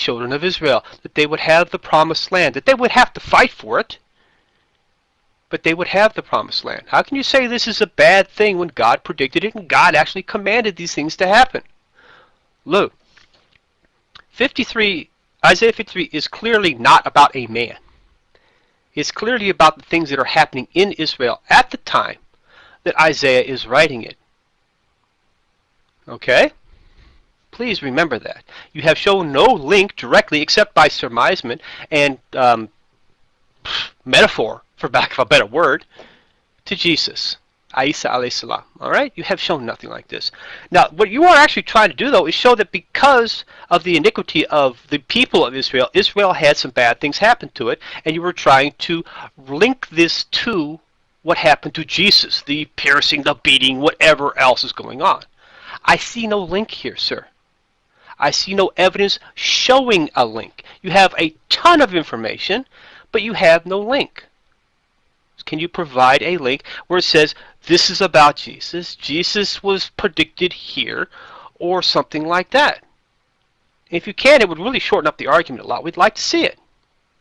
children of Israel, that they would have the promised land, that they would have to fight for it, but they would have the promised land. How can you say this is a bad thing when God predicted it and God actually commanded these things to happen? Look, Isaiah 53 is clearly not about a man. It's clearly about the things that are happening in Israel at the time that Isaiah is writing it. Okay? Please remember that. You have shown no link directly except by surmisement and metaphor, for lack of a better word, to Jesus, Isa alayhi salam. All right? You have shown nothing like this. Now, what you are actually trying to do, though, is show that because of the iniquity of the people of Israel, Israel had some bad things happen to it, and you were trying to link this to what happened to Jesus, the piercing, the beating, whatever else is going on. I see no link here, sir. I see no evidence showing a link. You have a ton of information, but you have no link. Can you provide a link where it says, this is about Jesus, Jesus was predicted here, or something like that? If you can, it would really shorten up the argument a lot. We'd like to see it.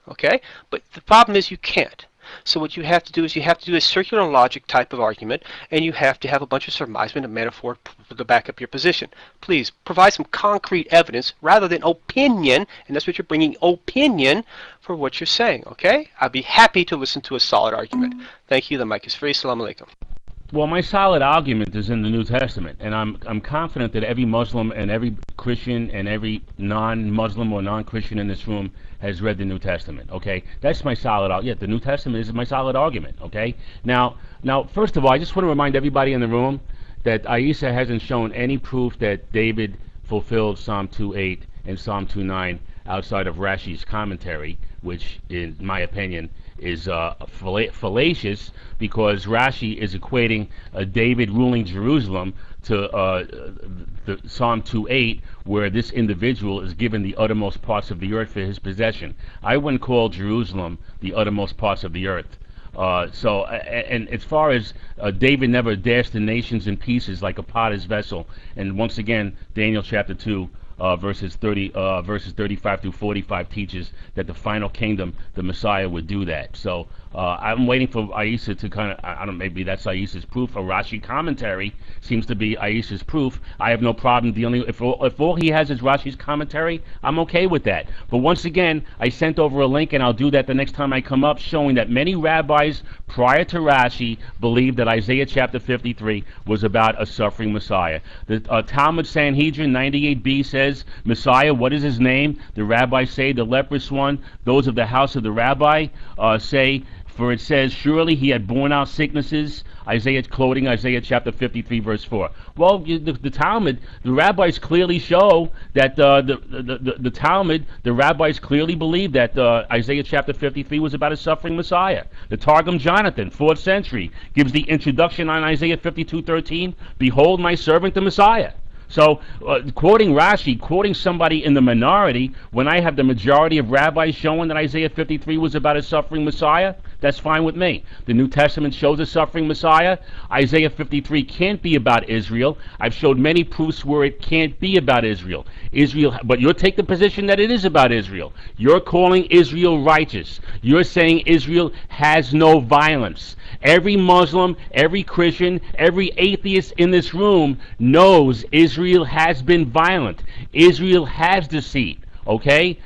Okay? But the problem is you can't. So what you have to do is you have to do a circular logic type of argument, and you have to have a bunch of surmisement and metaphor to back up your position. Please provide some concrete evidence rather than opinion, and that's what you're bringing, opinion, for what you're saying. Okay? I'd be happy to listen to a solid argument. Thank you. The mic is free. Assalamu alaikum. Well, my solid argument is in the New Testament, and I'm confident that every Muslim and every Christian and every non-Muslim or non-Christian in this room has read the New Testament. Okay, that's my solid argument. Yeah, the New Testament is my solid argument. Okay, now, first of all, I just want to remind everybody in the room that Aisha hasn't shown any proof that David fulfilled Psalm 2:8 and Psalm 2:9 outside of Rashi's commentary, which, in my opinion, is fallacious, because Rashi is equating David ruling Jerusalem to the Psalm 2:8, where this individual is given the uttermost parts of the earth for his possession. I wouldn't call Jerusalem the uttermost parts of the earth. And as far as David never dashed the nations in pieces like a potter's vessel, and once again, Daniel chapter 2, verses 35 through 45 teaches that the final kingdom, the Messiah, would do that. So I'm waiting for Aisha to kind of, I don't know, maybe that's Aisha's proof. A Rashi commentary seems to be Aisha's proof. I have no problem dealing, if all he has is Rashi's commentary, I'm okay with that. But once again, I sent over a link, and I'll do that the next time I come up, showing that many rabbis prior to Rashi believed that Isaiah chapter 53 was about a suffering Messiah. The Talmud Sanhedrin 98b says, Messiah, what is his name? The rabbis say, the leprous one. Those of the house of the rabbi say, for it says, surely he had borne our sicknesses. Isaiah quoting Isaiah chapter 53 verse 4. Well, the Talmud, the rabbis clearly show that the Talmud, the rabbis clearly believe that Isaiah chapter 53 was about a suffering Messiah. The Targum Jonathan, 4th century, gives the introduction on Isaiah 52:13. Behold my servant the Messiah. So, quoting Rashi, quoting somebody in the minority, when I have the majority of rabbis showing that Isaiah 53 was about a suffering Messiah, that's fine with me. The New Testament shows a suffering Messiah. Isaiah 53 can't be about Israel. I've showed many proofs where it can't be about Israel. But you'll take the position that it is about Israel. You're calling Israel righteous. You're saying Israel has no violence. Every Muslim, every Christian, every atheist in this room knows Israel has been violent. Israel has deceit. Okay?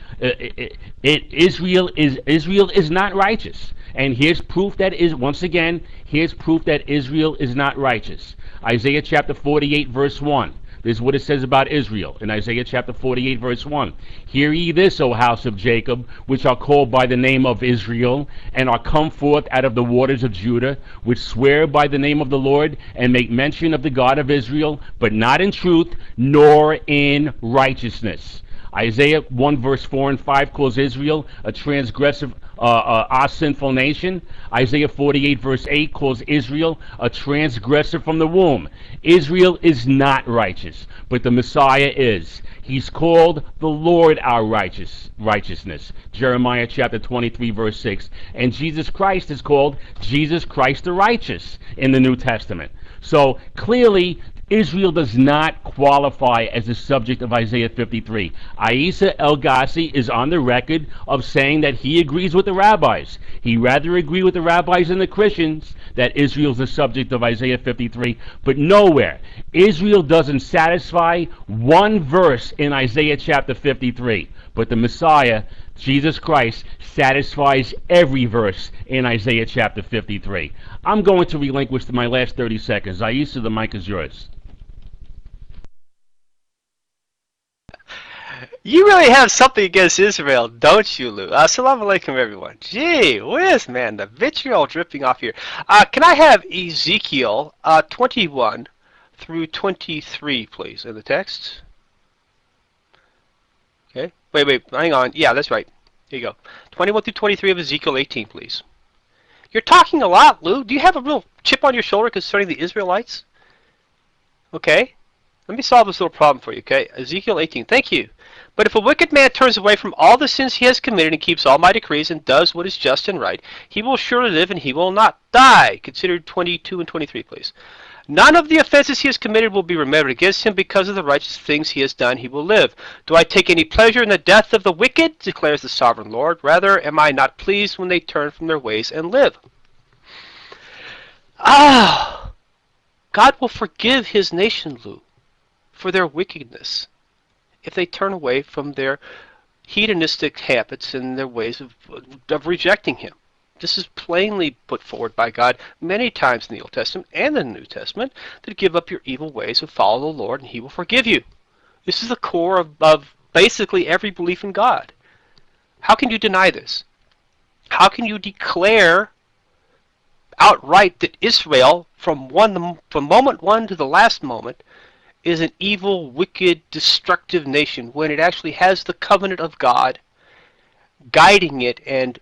Israel is not righteous. And here's proof that here's proof that Israel is not righteous. Isaiah chapter 48 verse 1. This is what it says about Israel in Isaiah chapter 48 verse 1. Hear ye this, O house of Jacob, which are called by the name of Israel, and are come forth out of the waters of Judah, which swear by the name of the Lord, and make mention of the God of Israel, but not in truth, nor in righteousness. Isaiah 1 verse 4 and 5 calls Israel a transgressive, our sinful nation. Isaiah 48 verse 8 calls Israel a transgressor from the womb. Israel is not righteous, but the Messiah is. He's called the Lord our righteousness. Jeremiah chapter 23 verse 6. And Jesus Christ is called Jesus Christ the righteous in the New Testament. So clearly, Israel does not qualify as the subject of Isaiah 53. Isa El-Ghazi is on the record of saying that he agrees with the rabbis. He rather agree with the rabbis than the Christians that Israel's the subject of Isaiah 53, but nowhere. Israel doesn't satisfy one verse in Isaiah chapter 53, but the Messiah, Jesus Christ, satisfies every verse in Isaiah chapter 53. I'm going to relinquish my last 30 seconds. Aisa, the mic is yours. You really have something against Israel, don't you, Lou? Assalamu alaikum, everyone. Gee whiz, man, the vitriol dripping off here. Can I have Ezekiel 21 through 23, please, in the text? Okay. Wait, hang on. Yeah, that's right. Here you go. 21 through 23 of Ezekiel 18, please. You're talking a lot, Lou. Do you have a real chip on your shoulder concerning the Israelites? Okay. Let me solve this little problem for you, okay? Ezekiel 18. Thank you. But if a wicked man turns away from all the sins he has committed and keeps all my decrees and does what is just and right, he will surely live and he will not die. Consider 22 and 23, please. None of the offenses he has committed will be remembered against him. Because of the righteous things he has done, he will live. Do I take any pleasure in the death of the wicked? Declares the sovereign Lord. Rather, am I not pleased when they turn from their ways and live? God will forgive his nation, Lou, for their wickedness if they turn away from their hedonistic habits and their ways of rejecting him. This is plainly put forward by God many times in the Old Testament and in the New Testament, that give up your evil ways and follow the Lord and he will forgive you. This is the core of basically every belief in God. How can you deny this? How can you declare outright that Israel, from moment one to the last moment, is an evil, wicked, destructive nation when it actually has the covenant of God guiding it and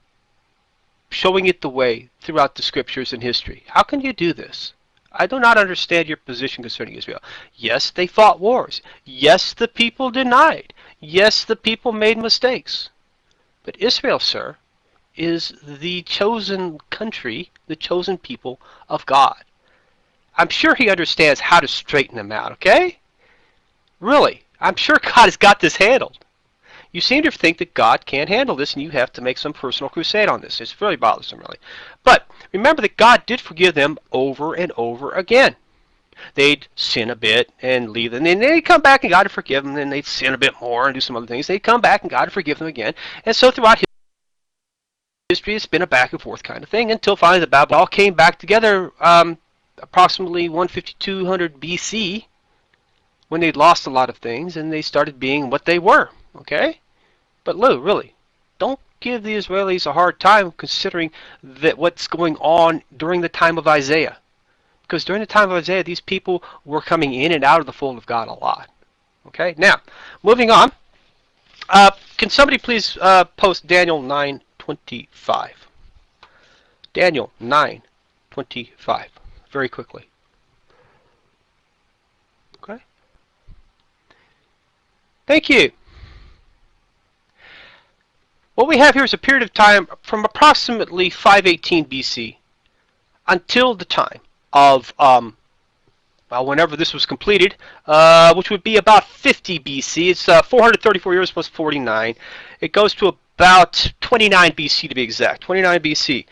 showing it the way throughout the scriptures and history? How can you do this? I do not understand your position concerning Israel. Yes, they fought wars. Yes, the people denied. Yes, the people made mistakes. But Israel, sir, is the chosen country, the chosen people of God. I'm sure he understands how to straighten them out, okay? Really, I'm sure God has got this handled. You seem to think that God can't handle this and you have to make some personal crusade on this. It's really bothersome, really. But remember that God did forgive them over and over again. They'd sin a bit and leave them, and then they'd come back and God would forgive them, and then they'd sin a bit more and do some other things. They'd come back and God would forgive them again. And so throughout history, it's been a back and forth kind of thing until finally the Babylon all came back together approximately 150-200 BC, when they'd lost a lot of things and they started being what they were, okay? But Lou, really, don't give the Israelis a hard time considering that what's going on during the time of Isaiah. Because during the time of Isaiah, these people were coming in and out of the fold of God a lot. Okay, now, moving on. Can somebody please post Daniel 9:25? Daniel 9:25, very quickly. Okay. Thank you. What we have here is a period of time from approximately 518 BC until the time of, whenever this was completed, which would be about 50 BC. It's 434 years plus 49. It goes to about 29 BC to be exact, 29 BC,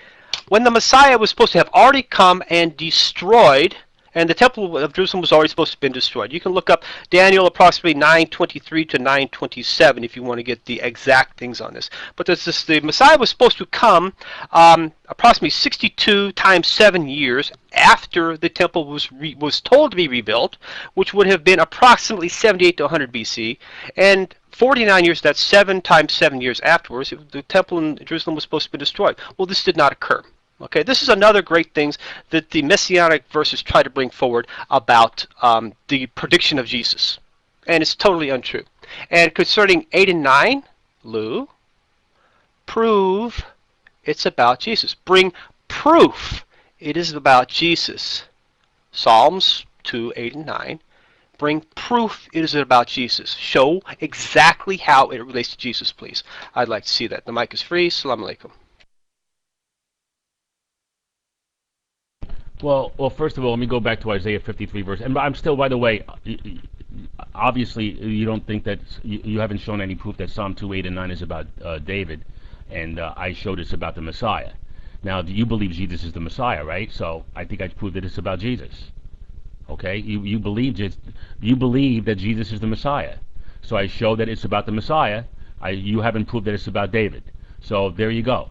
when the Messiah was supposed to have already come and destroyed, and the Temple of Jerusalem was already supposed to have been destroyed. You can look up Daniel approximately 9:23 to 9:27 if you want to get the exact things on this. But the Messiah was supposed to come approximately 62 times 7 years after the temple was told to be rebuilt, which would have been approximately 78 to 100 BC, and 49 years, that's 7 times 7 years afterwards, the temple in Jerusalem was supposed to be destroyed. Well, this did not occur. Okay, this is another great thing that the Messianic verses try to bring forward about the prediction of Jesus. And it's totally untrue. And concerning 8 and 9, Lou, prove it's about Jesus. Bring proof it is about Jesus. Psalms 2, 8, and 9. Bring proof it is about Jesus. Show exactly how it relates to Jesus, please. I'd like to see that. The mic is free. Assalamu alaikum. Well, first of all, let me go back to Isaiah 53 verse. And I'm still, by the way, obviously you don't think that you haven't shown any proof that Psalm 2, 8, and 9 is about David, and I showed it's about the Messiah. Now, do you believe Jesus is the Messiah, right? So I think I proved that it's about Jesus. Okay, you believe that Jesus is the Messiah. So I show that it's about the Messiah. You haven't proved that it's about David. So there you go.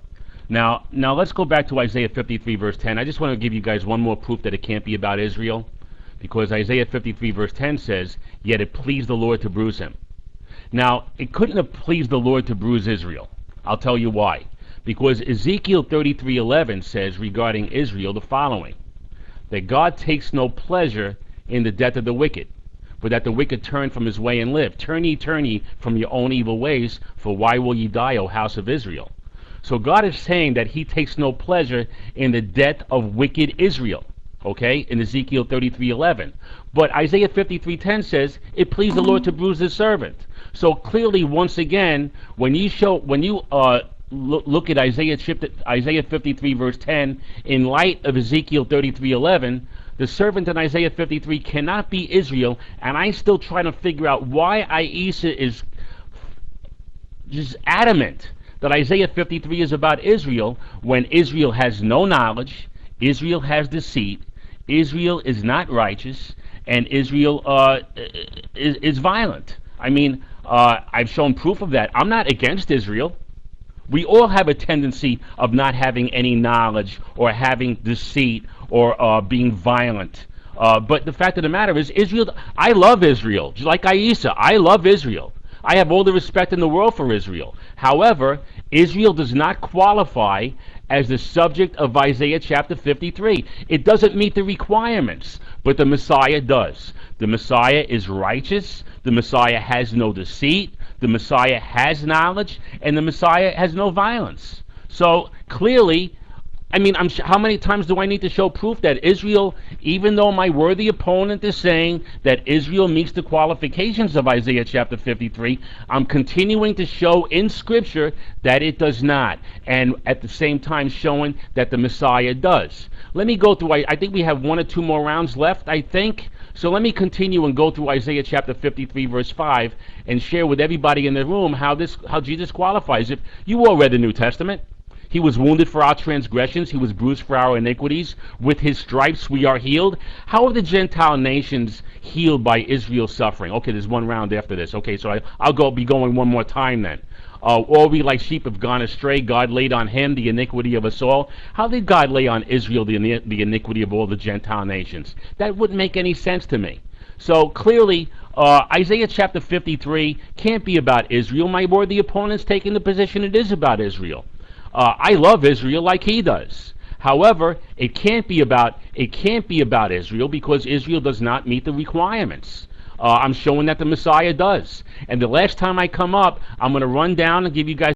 Now let's go back to Isaiah 53 verse 10. I just want to give you guys one more proof that it can't be about Israel, because Isaiah 53 verse 10 says, "Yet it pleased the Lord to bruise him." Now, it couldn't have pleased the Lord to bruise Israel. I'll tell you why. Because Ezekiel 33:11 says regarding Israel the following: that God takes no pleasure in the death of the wicked, but that the wicked turn from his way and live. Turn ye from your own evil ways, for why will ye die, O house of Israel? So God is saying that he takes no pleasure in the death of wicked Israel, okay, in Ezekiel 33:11. But Isaiah 53:10 says, "It pleased the Lord to bruise his servant." So clearly, once again, when you look at Isaiah 53 verse 10 in light of Ezekiel 33:11, the servant in Isaiah 53 cannot be Israel, and I'm still trying to figure out why Aisha is just adamant that Isaiah 53 is about Israel when Israel has no knowledge, Israel has deceit, Israel is not righteous, and Israel is violent. I mean, I've shown proof of that. I'm not against Israel. We all have a tendency of not having any knowledge or having deceit or being violent. But the fact of the matter is, Israel, I love Israel. Just like Aisha, I love Israel. I have all the respect in the world for Israel. However, Israel does not qualify as the subject of Isaiah chapter 53. It doesn't meet the requirements, but the Messiah does. The Messiah is righteous. The Messiah has no deceit. The Messiah has knowledge, and the Messiah has no violence. So clearly, I mean, how many times do I need to show proof that Israel, even though my worthy opponent is saying that Israel meets the qualifications of Isaiah chapter 53, I'm continuing to show in Scripture that it does not, and at the same time showing that the Messiah does. Let me go through, I think we have one or two more rounds left, I think. So let me continue and go through Isaiah chapter 53 verse 5 and share with everybody in the room how Jesus qualifies. If you all read the New Testament, he was wounded for our transgressions, he was bruised for our iniquities, with his stripes we are healed. How are the Gentile nations healed by Israel's suffering? Okay, there's one round after this. Okay, so I'll be going one more time then. All we like sheep have gone astray. God laid on him the iniquity of us all. How did God lay on Israel the iniquity of all the Gentile nations? That wouldn't make any sense to me. So clearly, Isaiah chapter 53 can't be about Israel. My worthy opponent's taking the position it is about Israel. I love Israel like he does. However, it can't be about Israel because Israel does not meet the requirements. I'm showing that the Messiah does. And the last time I come up, I'm going to run down and give you guys